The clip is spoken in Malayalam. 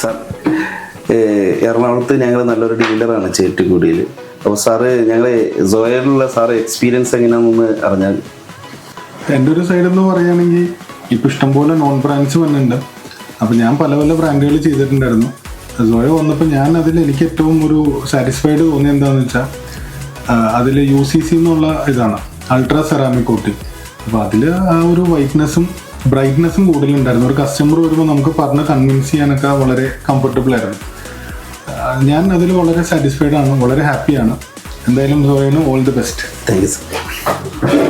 സാർ, എറണാകുളത്ത് ഞങ്ങൾ നല്ലൊരു ഡീലറാണ് ചേറ്റുകുടിയിൽ. അപ്പോൾ സാറ് ഞങ്ങൾ സോയയിലുള്ള സാറ് എക്സ്പീരിയൻസ് എങ്ങനെയാണെന്ന് അറിഞ്ഞാൽ. എൻ്റെ ഒരു സൈഡിൽ നിന്ന് പറയുകയാണെങ്കിൽ ഇപ്പോൾ ഇഷ്ടംപോലെ നോൺ ബ്രാൻഡ്സ് വന്നിട്ടുണ്ട്. അപ്പോൾ ഞാൻ പല പല ബ്രാൻഡുകൾ ചെയ്തിട്ടുണ്ടായിരുന്നു. സോയ വന്നപ്പോൾ ഞാൻ എനിക്ക് ഏറ്റവും ഒരു സാറ്റിസ്ഫൈഡ് തോന്നിയത് എന്താണെന്ന് വെച്ചാൽ അതിൽ UCC എന്നുള്ള ഇതാണ്, അൾട്രാ സെറാമിക് കോട്ടിങ്. അപ്പോൾ അതിൽ ആ ഒരു വൈറ്റ്നെസ്സും ബ്രൈറ്റ്നെസ്സും കൂടുതലുണ്ടായിരുന്നു. ഒരു കസ്റ്റമർ വരുമ്പോൾ നമുക്ക് പറഞ്ഞ് കൺവിൻസ് ചെയ്യാനൊക്കെ വളരെ കംഫർട്ടബിൾ ആയിരുന്നു. ഞാൻ അതിൽ വളരെ സാറ്റിസ്ഫൈഡ് ആണ്, വളരെ ഹാപ്പിയാണ്. എന്തായാലും സോയന് all the best. Thank you sir.